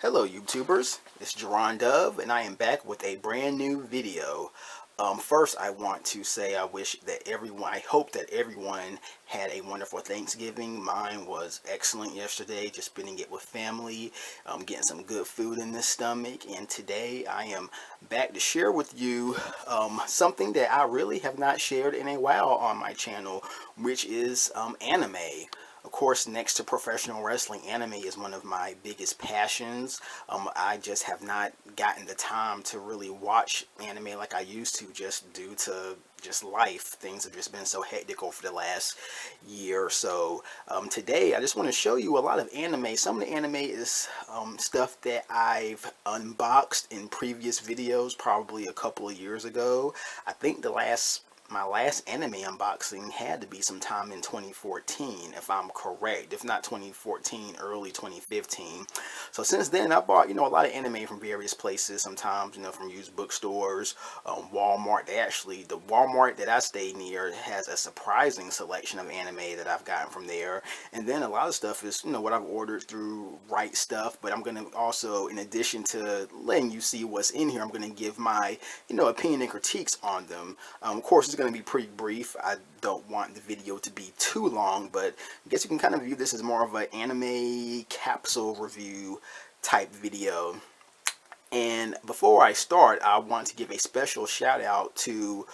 Hello YouTubers, it's Jerron Dove and I am back with a brand new video. First I want to say I hope that everyone had a wonderful Thanksgiving. Mine was excellent yesterday, just spending it with family, getting some good food in the stomach, and today I am back to share with you something that I really have not shared in a while on my channel, which is anime. Of course, next to professional wrestling, anime is one of my biggest passions. I just have not gotten the time to really watch anime like I used to, just due to just life. Things have just been so hectic over the last year or so. Today, I just want to show you a lot of anime. Some of the anime is stuff that I've unboxed in previous videos, probably a couple of years ago. I think my last anime unboxing had to be sometime in 2014, if I'm correct. If not 2014, early 2015. So since then, I bought, a lot of anime from various places. Sometimes, from used bookstores, Walmart. The Walmart that I stay near has a surprising selection of anime that I've gotten from there. And then a lot of stuff is, what I've ordered through Right Stuff. But I'm going to also, in addition to letting you see what's in here, I'm going to give my, opinion and critiques on them. Of course, it's going to be pretty brief. I don't want the video to be too long, but I guess you can kind of view this as more of an anime capsule review type video. And before I start, I want to give a special shout out to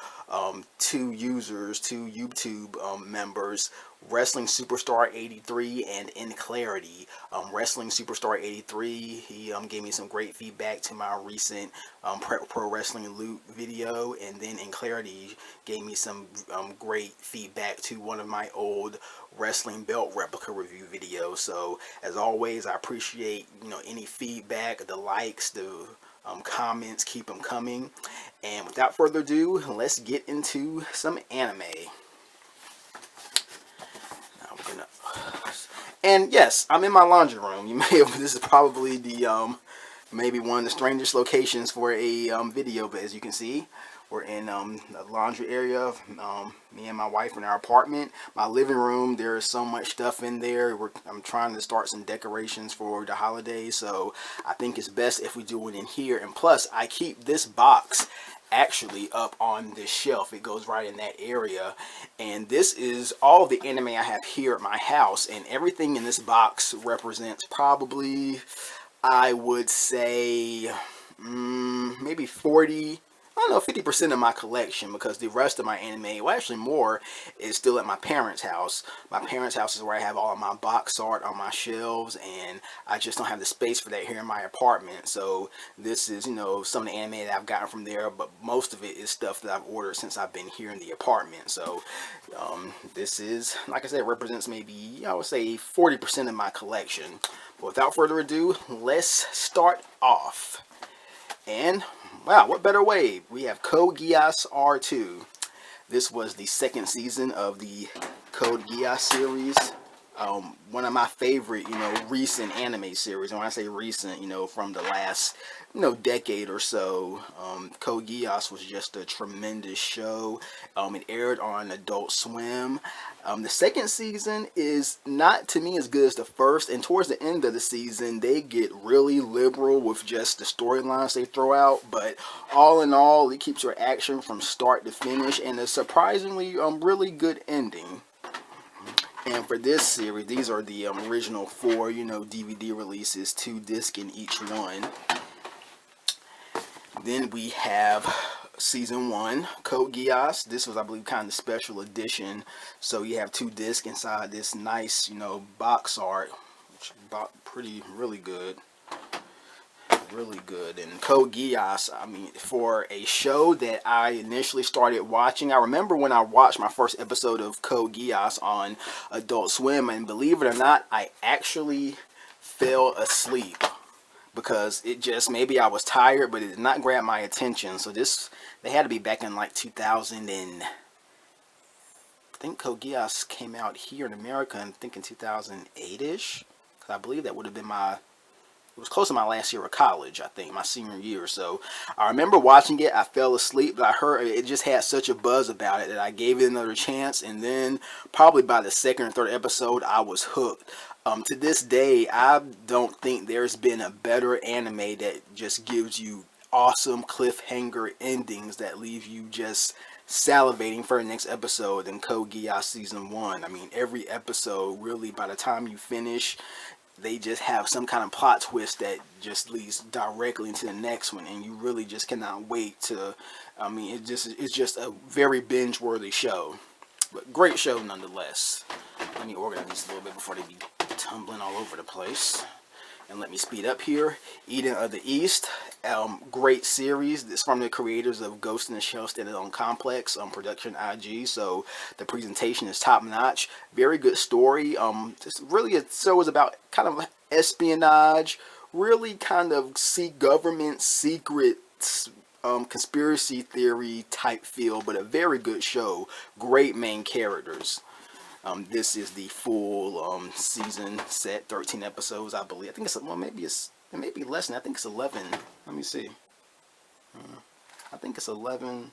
two YouTube members, Wrestling Superstar 83 and In Clarity. Wrestling Superstar 83, he gave me some great feedback to my recent Pro Wrestling Loot video, and then In Clarity gave me some great feedback to one of my old wrestling belt replica review videos. So as always, I appreciate any feedback, the likes, the comments, keep them coming. And without further ado, let's get into some anime. And yes, I'm in my laundry room. You may have, this is probably the maybe one of the strangest locations for a video, but as you can see, we're in the laundry area. Me and my wife in our apartment. My living room, there is so much stuff in there. I'm trying to start some decorations for the holidays, so I think it's best if we do it in here. And plus, I keep this box actually up on this shelf. It goes right in that area, and this is all the anime I have here at my house, and everything in this box represents probably, I would say, maybe 50% of my collection, because the rest of my anime, well actually more, is still at my parents' house. My parents' house is where I have all of my box art on my shelves, and I just don't have the space for that here in my apartment. So this is, some of the anime that I've gotten from there, but most of it is stuff that I've ordered since I've been here in the apartment. So this is, like I said, represents maybe, I would say 40% of my collection. But without further ado, let's start off. And wow, what better way? We have Code Geass R2. This was the second season of the Code Geass series. One of my favorite, recent anime series. And when I say recent, from the last, decade or so. Code Geass was just a tremendous show. It aired on Adult Swim. The second season is not, to me, as good as the first, and towards the end of the season, they get really liberal with just the storylines they throw out, but all in all, it keeps your action from start to finish, and a surprisingly really good ending. And for this series, these are the original 4, DVD releases, 2 discs in each one. Then we have Season 1, Code Geass. This was, I believe, kind of the special edition. So you have 2 discs inside this nice, box art, which is really good. Really good. And Code Geass, I mean, for a show that I initially started watching, I remember when I watched my first episode of Code Geass on Adult Swim, and believe it or not, I actually fell asleep because it just, maybe I was tired, but it did not grab my attention. So they had to be back in like 2000 and I think Code Geass came out here in America, I think in 2008-ish, because I believe that would have been it was close to my last year of college, I think, my senior year. So I remember watching it. I fell asleep, but I heard it just had such a buzz about it that I gave it another chance. And then probably by the second or third episode, I was hooked. To this day, I don't think there's been a better anime that just gives you awesome cliffhanger endings that leave you just salivating for the next episode than Code Geass Season 1. I mean, every episode, really, by the time you finish, they just have some kind of plot twist that just leads directly into the next one, and you really just cannot wait to. I mean, it's just a very binge-worthy show, but great show nonetheless. Let me organize these a little bit before they be tumbling all over the place. And let me speed up here. Eden of the East, great series. It's from the creators of Ghost in the Shell Standalone Complex, production IG. So the presentation is top notch. Very good story. Just really, it shows about kind of espionage. Really, kind of government secrets. Conspiracy theory type feel, but a very good show. Great main characters. This is the full season set, 13 episodes, I believe. I think it's, well, it may be less than, I think it's 11. Let me see. I think it's 11,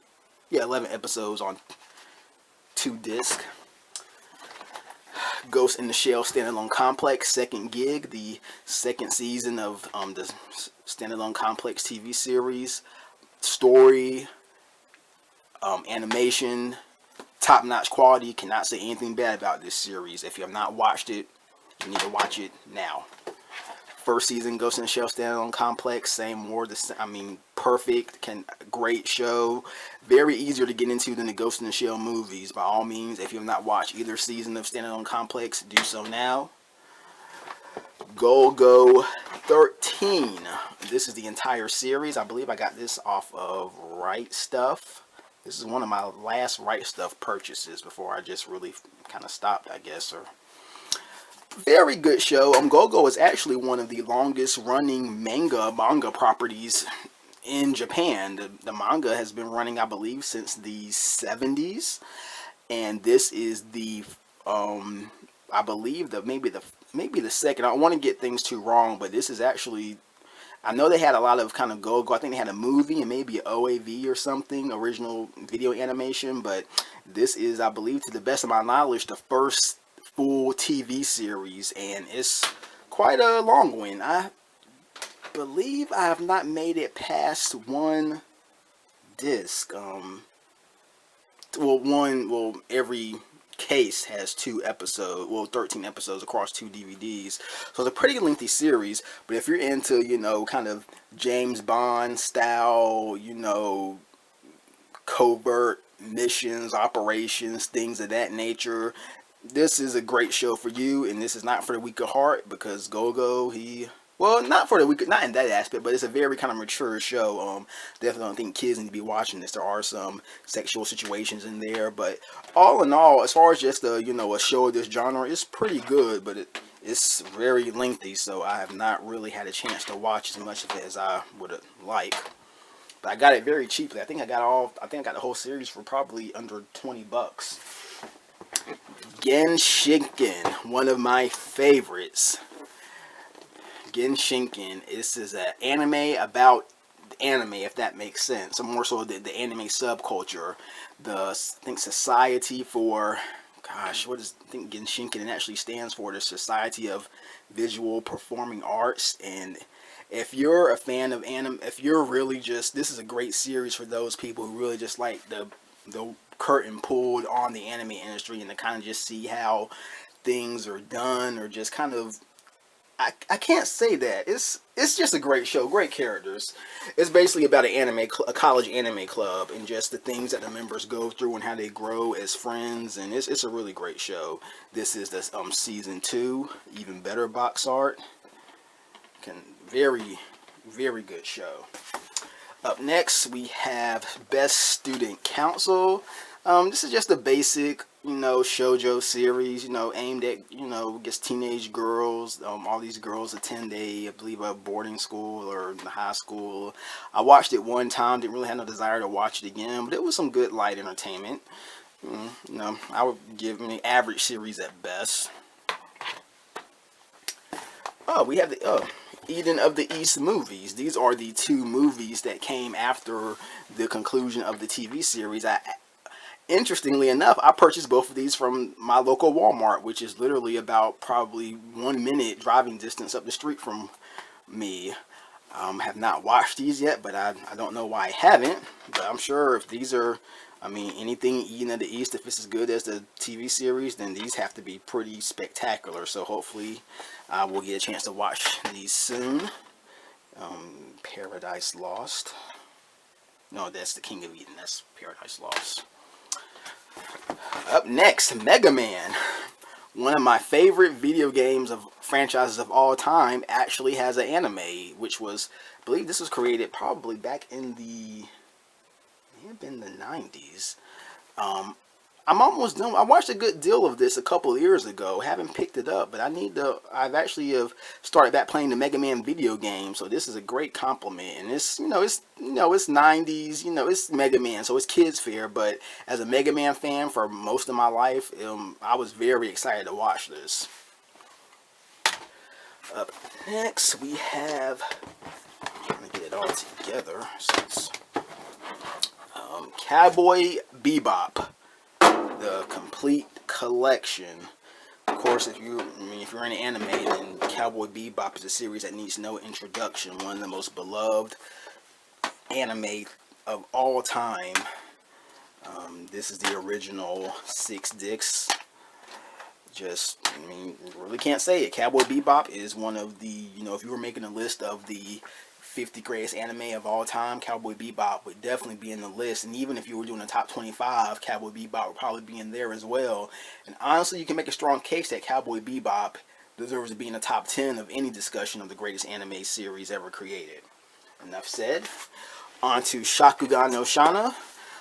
yeah, 11 episodes on 2 discs. Ghost in the Shell Standalone Complex, second gig, the second season of the Standalone Complex TV series. Story, animation, top-notch quality. Cannot say anything bad about this series. If you have not watched it, you need to watch it now. First season, Ghost in the Shell Standalone Complex, same more. I mean, perfect. Great show. Very easier to get into than the Ghost in the Shell movies. By all means, if you have not watched either season of Standalone Complex, do so now. Golgo 13. This is the entire series. I believe I got this off of Right Stuff. This is one of my last Right Stuff purchases before I just really kind of stopped, I guess. Or very good show. Golgo is actually one of the longest running manga properties in Japan. The manga has been running, I believe, since the 70s, and this is the I believe maybe the second. I don't want to get things too wrong, but this is actually, I know they had a lot of kind of Golgo. I think they had a movie and maybe an OAV or something, original video animation, but this is, I believe, to the best of my knowledge, the first full TV series, and it's quite a long one. I believe I have not made it past one disc. Every case has 2 episodes, 13 episodes across 2 DVDs. So it's a pretty lengthy series, but if you're into, kind of James Bond style, covert missions, operations, things of that nature, this is a great show for you, and this is not for the weak of heart, because Golgo, not for the weak, not in that aspect, but it's a very kind of mature show. Definitely don't think kids need to be watching this. There are some sexual situations in there, but all in all, as far as just a show of this genre, it's pretty good, but it's very lengthy, so I have not really had a chance to watch as much of it as I would like. But I got it very cheaply. I think I got the whole series for probably under $20. Genshinken, one of my favorites. Genshinken, this is an anime about anime, if that makes sense. More so the anime subculture. I think Society for, what does I think Genshinken actually stands for? The Society of Visual Performing Arts. And if you're a fan of anime, if you're really just, this is a great series for those people who really just like the curtain pulled on the anime industry and to kind of just see how things are done, or just kind of, I can't say that. It's just a great show, great characters. It's basically about a college anime club, and just the things that the members go through and how they grow as friends, and it's a really great show. This is the season 2, even better box art. Very, very good show. Up next, we have Best Student Council. This is just a basic, shoujo series, aimed at, I guess teenage girls. All these girls attend I believe a boarding school or high school. I watched it one time, didn't really have no desire to watch it again, but it was some good light entertainment. I would give an average series at best. Oh, we have the Eden of the East movies. These are the 2 movies that came after the conclusion of the TV series. Interestingly enough, I purchased both of these from my local Walmart, which is literally about probably 1 minute driving distance up the street from me. Have not watched these yet, but I don't know why I haven't. But I'm sure if these are, I mean, anything Eden of the East, if it's as good as the TV series, then these have to be pretty spectacular. So hopefully I will get a chance to watch these soon. Paradise Lost. No, that's the King of Eden. That's Paradise Lost. Up next, Mega Man. One of my favorite video games of franchises of all time actually has an anime, which was, I believe this was created probably back in the, may have been the 90s. I'm almost done. I watched a good deal of this a couple of years ago. Haven't picked it up, but I've actually have started back playing the Mega Man video game, so this is a great compliment. And it's, it's 90s, it's Mega Man, so it's kids fare. But as a Mega Man fan for most of my life, I was very excited to watch this. Up next, we have, I'm trying to get it all together since Cowboy Bebop, the complete collection. Of course, if you're into anime, then Cowboy Bebop is a series that needs no introduction. One of the most beloved anime of all time. This is the original 6 discs. Really can't say it. Cowboy Bebop is one of the, if you were making a list of the 50 greatest anime of all time, Cowboy Bebop would definitely be in the list. And even if you were doing a top 25, Cowboy Bebop would probably be in there as well. And honestly, you can make a strong case that Cowboy Bebop deserves to be in the top 10 of any discussion of the greatest anime series ever created. Enough said. On to Shakugan no Shana,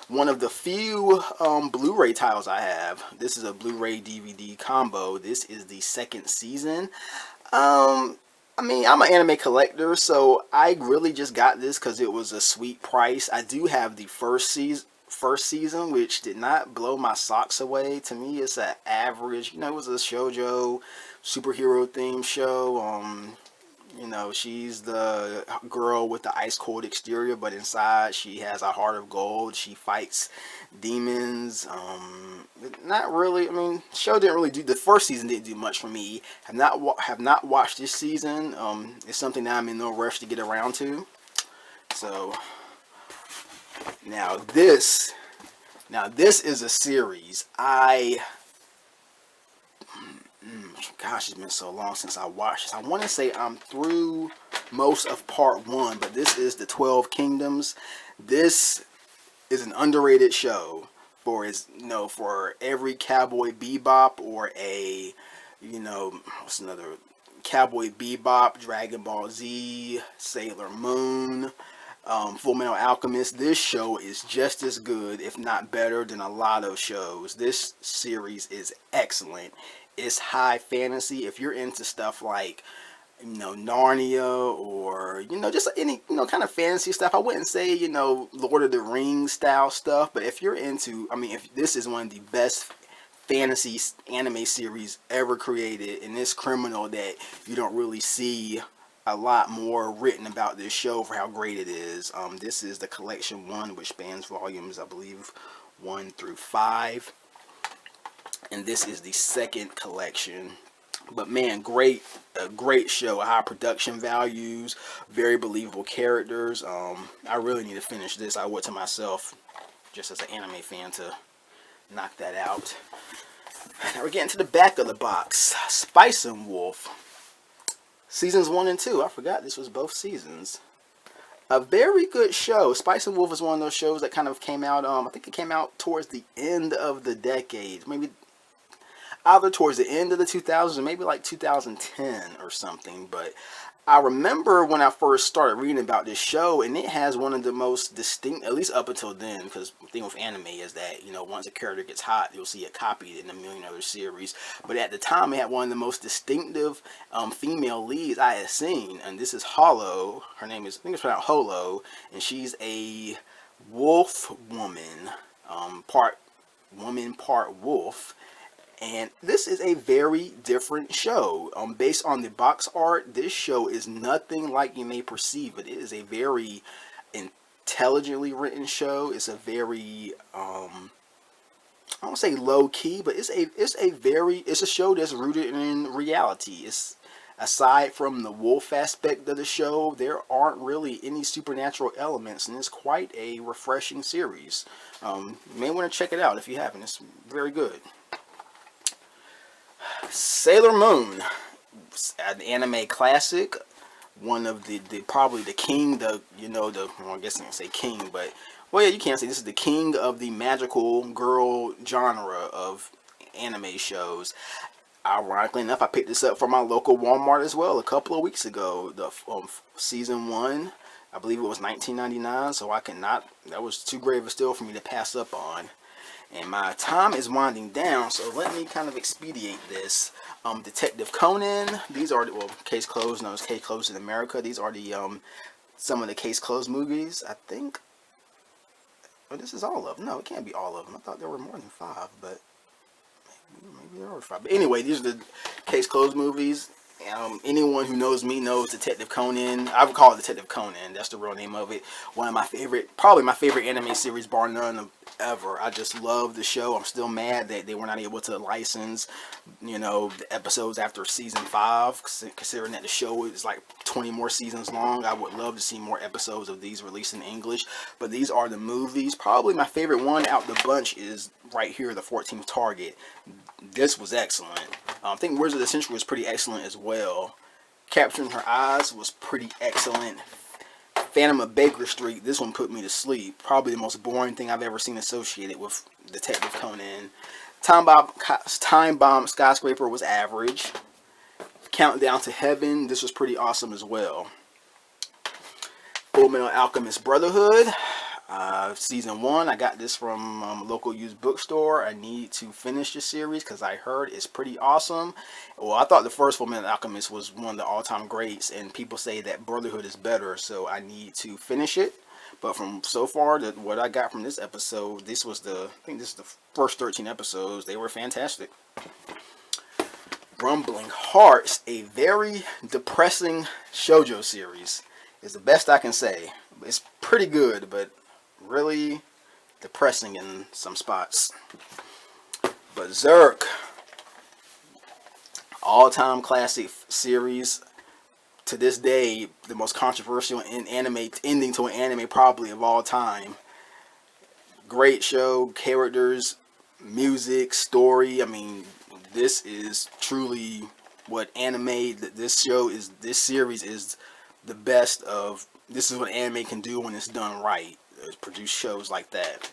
one of the few Blu-ray titles I have. This is a Blu-ray DVD combo. This is the 2nd season. I'm an anime collector, so I really just got this because it was a sweet price. I do have the first season, which did not blow my socks away. To me, it's an average. It was a shoujo superhero themed show. She's the girl with the ice cold exterior, but inside she has a heart of gold. She fights demons. Not really. Show didn't really do. The first season didn't do much for me. Have not watched this season. It's something that I'm in no rush to get around to. So now this is a series gosh, it's been so long since I watched this. I want to say I'm through most of part 1, but this is the 12 Kingdoms. This is an underrated show for every Cowboy Bebop or what's another Cowboy Bebop, Dragon Ball Z, Sailor Moon, Full Metal Alchemist. This show is just as good, if not better, than a lot of shows. This series is excellent. It's high fantasy. If you're into stuff like Narnia or just any kind of fantasy stuff, I wouldn't say Lord of the Rings style stuff, but if you're into, if this is one of the best fantasy anime series ever created, and it's criminal that you don't really see a lot more written about this show for how great it is. This is the collection 1, which spans volumes, I believe, 1 through 5. And this is the 2nd collection. But man, a great show. High production values, very believable characters. I really need to finish this. I owe it to myself, just as an anime fan, to knock that out. Now we're getting to the back of the box. Spice and Wolf, seasons 1 and 2. I forgot this was both seasons. A very good show. Spice and Wolf is one of those shows that kind of came out, I think it came out towards the end of the decade. Maybe either towards the end of the 2000s or maybe like 2010 or something. But I remember when I first started reading about this show, and it has one of the most distinct, at least up until then, because the thing with anime is that, once a character gets hot, you'll see it copied in a million other series. But at the time, it had one of the most distinctive female leads I had seen, and this is Holo. Her name is, I think it's pronounced Holo, and she's a wolf woman, part woman, part wolf. And this is a very different show. Based on the box art, this show is nothing like you may perceive it. It is a very intelligently written show. It's a very I don't say low key, but it's a show that's rooted in reality. It's aside from the wolf aspect of the show, there aren't really any supernatural elements, and it's quite a refreshing series. You may want to check it out if you haven't. It's very good. Sailor Moon, an anime classic, one of the probably the king, well, I guess I can say king, but well, yeah, you can't say this is the king of the magical girl genre of anime shows. Ironically enough, I picked this up from my local Walmart as well a couple of weeks ago. The season one, I believe it was 19.99, so I cannot. That was too grave a steal for me to pass up on. And my time is winding down, so let me kind of expedite this. Detective Conan. These are Case Closed, known as Case Closed in America. These are the some of the Case Closed movies. I think. Oh, this is all of them. No, it can't be all of them. I thought there were more than 5, but maybe there are 5. But anyway, these are the Case Closed movies. Anyone who knows me knows Detective Conan. I would call it Detective Conan. That's the real name of it. One of my favorite, probably my favorite anime series, bar none ever. I just love the show. I'm still mad that they were not able to license, the episodes after season 5, considering that the show is like 20 more seasons long. I would love to see more episodes of these released in English. But these are the movies. Probably my favorite one out the bunch is right here, The 14th Target. This was excellent. I think Wizard of the Century was pretty excellent as well. Capturing Her Eyes was pretty excellent. Phantom of Baker Street, this one put me to sleep. Probably the most boring thing I've ever seen associated with Detective Conan. Time Bomb Skyscraper was average. Countdown to Heaven, this was pretty awesome as well. Full Metal Alchemist Brotherhood. Season 1, I got this from a local used bookstore. I need to finish the series because I heard it's pretty awesome. Well, I thought the first Fullmetal Alchemist was one of the all-time greats, and people say that Brotherhood is better, so I need to finish it. But from so far, what I got from this episode, I think this is the first 13 episodes. They were fantastic. Rumbling Hearts, a very depressing shoujo series, is the best I can say. It's pretty good, but really depressing in some spots. Berserk, all-time classic series. To this day, the most controversial ending to an anime probably of all time. Great show, characters, music, story. I mean, this is truly what this series is the best of. This is what anime can do when it's done right. Produce shows like that.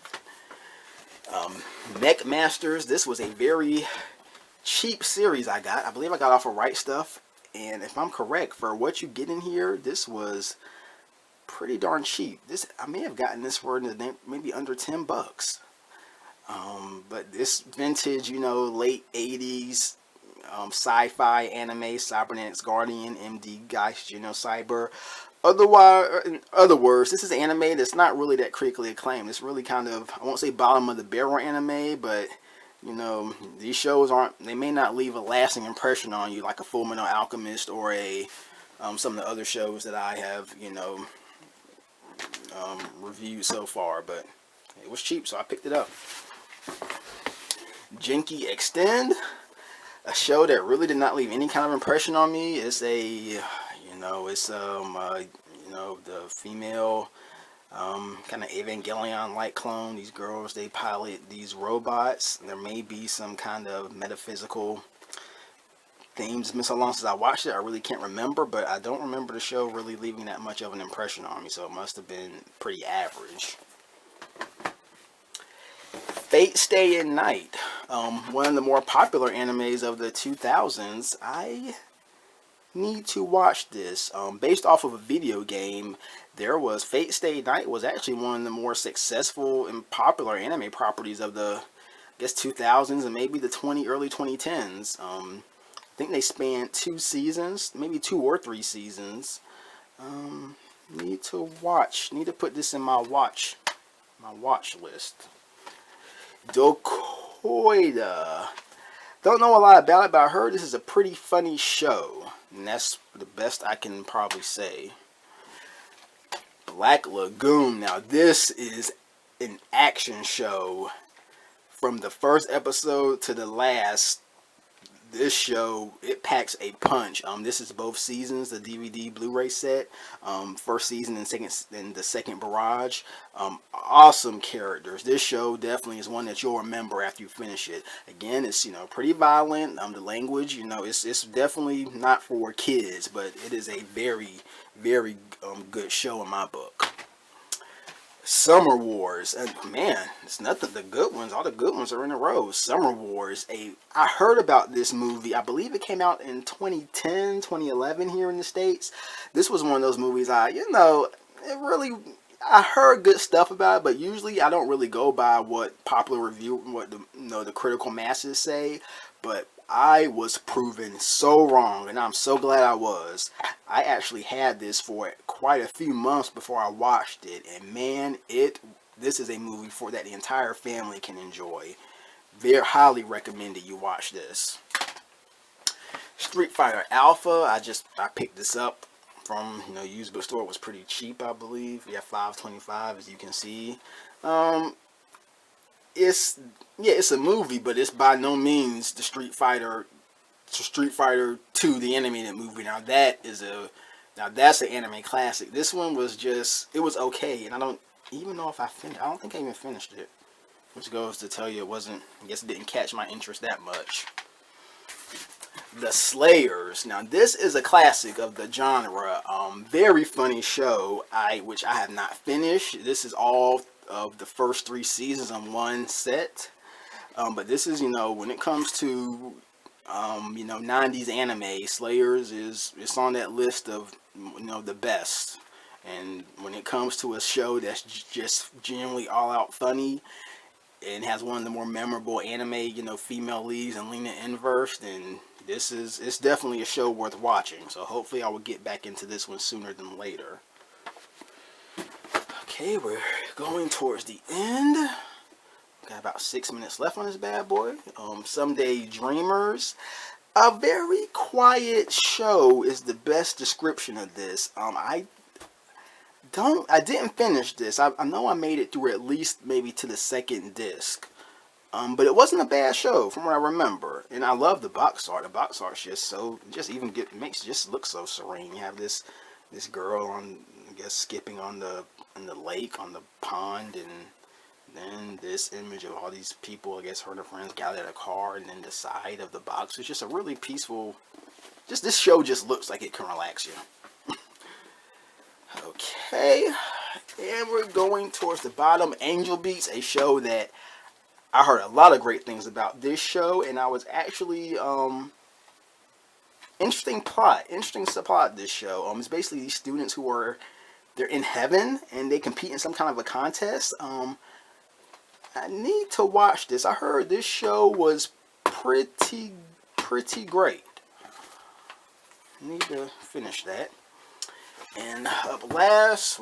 Mech Masters. This was a very cheap series I got. I believe I got off of Right Stuff. And if I'm correct, for what you get in here, this was pretty darn cheap. I may have gotten this for maybe under $10. But this vintage, late 80s sci-fi anime, Cybernetics Guardian, MD Geist, Cyber. In other words, this is an anime that's not really that critically acclaimed. It's really kind of, I won't say bottom of the barrel anime, but these shows they may not leave a lasting impression on you like a Fullmetal Alchemist or some of the other shows that I have, reviewed so far. But it was cheap, so I picked it up. Genki Extend, a show that really did not leave any kind of impression on me. It's the female kind of Evangelion-like clone. These girls, they pilot these robots. There may be some kind of metaphysical themes. Miss along since I watched it, I really can't remember, but I don't remember the show really leaving that much of an impression on me, so it must have been pretty average. Fate Stay in Night, one of the more popular animes of the 2000s. I need to watch this. Based off of a video game, Fate Stay Night was actually one of the more successful and popular anime properties of the, 2000s and maybe the early 2010s. I think they spanned 2 seasons, maybe 2 or 3 seasons. Need to put this in my watch list. Dokoida. Don't know a lot about it, but I heard this is a pretty funny show. And that's the best I can probably say. Black Lagoon. Now this is an action show from the first episode to the last, this show, it packs a punch. This is both seasons, the DVD Blu-ray set. First season and the second barrage. Awesome characters. This show definitely is one that you'll remember after you finish it. Again, it's pretty violent. The language, it's definitely not for kids, but it is a very, very good show in my book. Summer Wars, and man, it's nothing. The good ones, all the good ones are in a row. Summer Wars, I heard about this movie. I believe it came out in 2010, 2011 here in the States. This was one of those movies I heard good stuff about it, but usually I don't really go by what the critical masses say. But I was proven so wrong, and I'm so glad I was. I actually had this for quite a few months before I watched it, and man, this is a movie that the entire family can enjoy. Very highly recommended you watch this. Street Fighter Alpha, I picked this up from used bookstore. It was pretty cheap, I believe. Yeah, $5.25, as you can see. It's a movie, but it's by no means the Street Fighter 2, the animated movie. Now that's an anime classic. This one was it was okay, and I don't even know if I finished. I don't think I even finished it, which goes to tell you I guess it didn't catch my interest that much. The Slayers. Now this is a classic of the genre. Very funny show. Which I have not finished. This is all of the first 3 seasons on one set. But this is, when it comes to, 90s anime, Slayers it's on that list of, the best. And when it comes to a show that's just genuinely all out funny and has one of the more memorable anime, female leads and Lena Inverse, then it's definitely a show worth watching. So hopefully I will get back into this one sooner than later. Okay, we're going towards the end. Got about 6 minutes left on this bad boy. Someday Dreamers. A very quiet show is the best description of this. I didn't finish this. I know I made it through at least maybe to the second disc. But it wasn't a bad show from what I remember. And I love the box art. The box art's just look so serene. You have this girl skipping on the lake, on the pond, and then this image of all these people, her and her friends gathered at a car, and then the side of the box. It's just a really peaceful, this show just looks like it can relax you. Okay, and we're going towards the bottom. Angel Beats, a show that I heard a lot of great things about this show, and I was actually, interesting subplot this show. It's basically these students they're in heaven, and they compete in some kind of a contest. I need to watch this. I heard this show was pretty great. I need to finish that. And next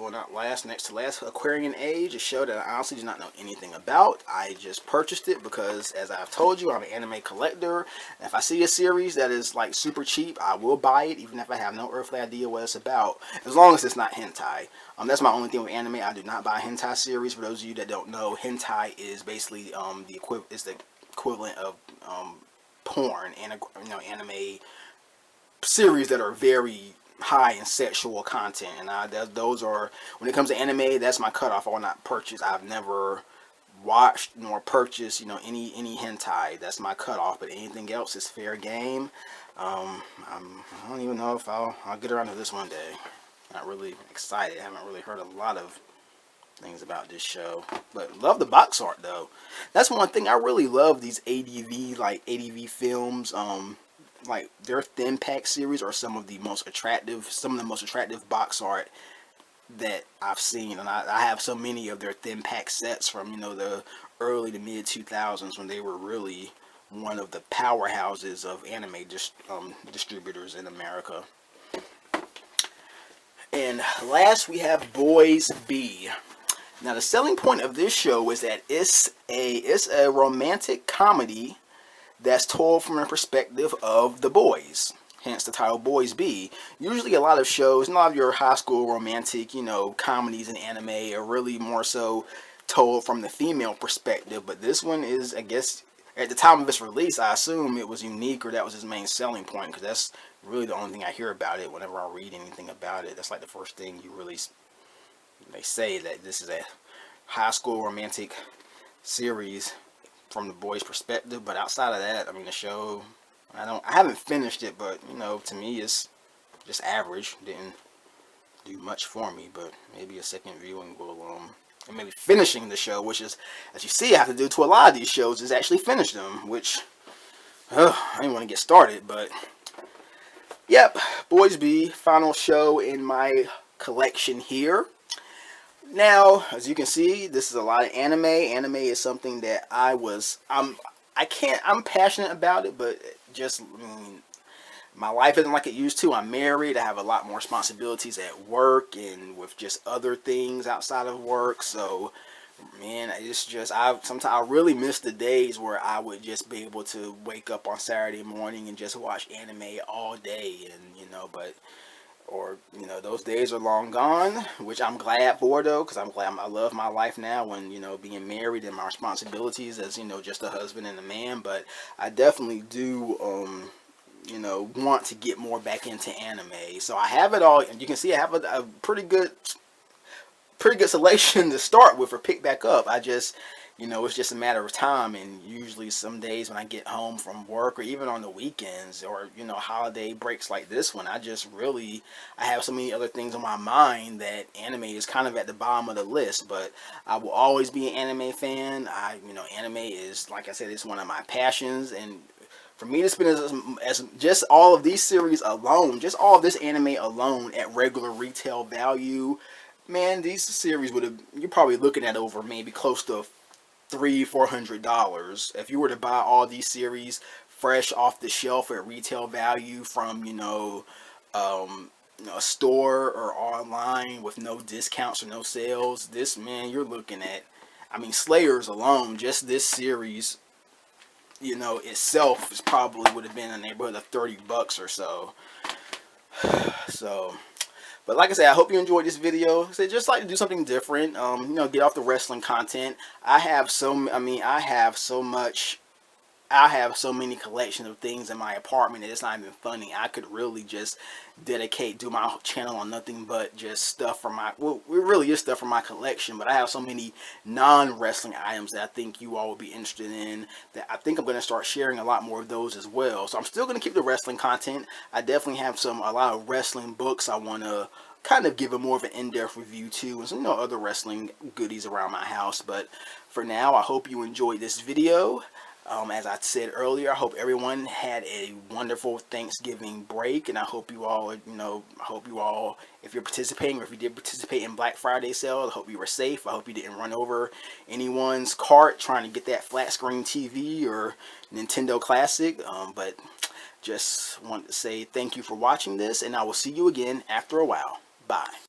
to last, Aquarian Age, a show that I honestly do not know anything about. I just purchased it because, as I've told you, I'm an anime collector. And if I see a series that is super cheap, I will buy it, even if I have no earthly idea what it's about, as long as it's not hentai. That's my only thing with anime. I do not buy hentai series. For those of you that don't know, hentai is basically the equivalent of porn and anime series that are very high in sexual content, and those are, when it comes to anime, that's my cutoff. I will not purchase. I've never watched nor purchased any hentai. That's my cutoff. But anything else is fair game. I don't even know if I'll get around to this one day. Not really excited. I haven't really heard a lot of things about this show, but love the box art though. That's one thing I really love. These ADV films. Like their Thin Pack series are some of the most attractive box art that I've seen, and I have so many of their Thin Pack sets from the early to mid 2000s, when they were really one of the powerhouses of anime distributors in America. And last we have Boys B. Now the selling point of this show is that it's a romantic comedy that's told from the perspective of the boys, hence the title Boys B. Usually a lot of shows, a lot of your high school romantic, comedies and anime are really more so told from the female perspective, but this one is, I guess, at the time of its release, I assume it was unique, or that was his main selling point, because that's really the only thing I hear about it whenever I read anything about it. That's like the first thing you really, they say that this is a high school romantic series from the boy's perspective. But outside of that, I mean, the show, I haven't finished it, but you know, to me, it's just average. Didn't do much for me, but maybe a second viewing will, and maybe finishing the show, which is, as you see, I have to do to a lot of these shows, is actually finish them, which, I didn't want to get started, but, yep, Boys B, final show in my collection here. Now, as you can see, this is a lot of anime. Anime is something that I'm passionate about it, but just, my life isn't like it used to. I'm married. I have a lot more responsibilities at work and with just other things outside of work. So, man, it's just, sometimes I really miss the days where I would just be able to wake up on Saturday morning and just watch anime all day, and those days are long gone, which I'm glad for, though, because I love my life now, and being married and my responsibilities as just a husband and a man. But I definitely do want to get more back into anime. So I have it all, and you can see I have a pretty good selection to start with or pick back up. I just, it's just a matter of time. And usually some days when I get home from work, or even on the weekends, or holiday breaks like this one, I have so many other things on my mind that anime is kind of at the bottom of the list. But I will always be an anime fan. Anime is, like I said, it's one of my passions. And for me to spend as just all of these series alone, just all of this anime alone at regular retail value, man, these series you're probably looking at over maybe close to $300-400 if you were to buy all these series fresh off the shelf at retail value from a store or online with no discounts or no sales. This, man, you're looking at, Slayers alone, just this series, itself is probably would have been in the neighborhood of $30 or so. So, but like I said, I hope you enjoyed this video. So just like to do something different, get off the wrestling content. I have so many collections of things in my apartment that it's not even funny. I could really just do my channel on nothing but just stuff from it really is stuff from my collection. But I have so many non-wrestling items that I think you all will be interested in, that I think I'm going to start sharing a lot more of those as well. So I'm still going to keep the wrestling content. I definitely have a lot of wrestling books I want to kind of give a more of an in-depth review to, and some other wrestling goodies around my house. But for now, I hope you enjoyed this video. As I said earlier, I hope everyone had a wonderful Thanksgiving break, and I hope you all, if you're participating, or if you did participate in Black Friday sale, I hope you were safe. I hope you didn't run over anyone's cart trying to get that flat screen TV or Nintendo Classic. But just want to say thank you for watching this, and I will see you again after a while. Bye.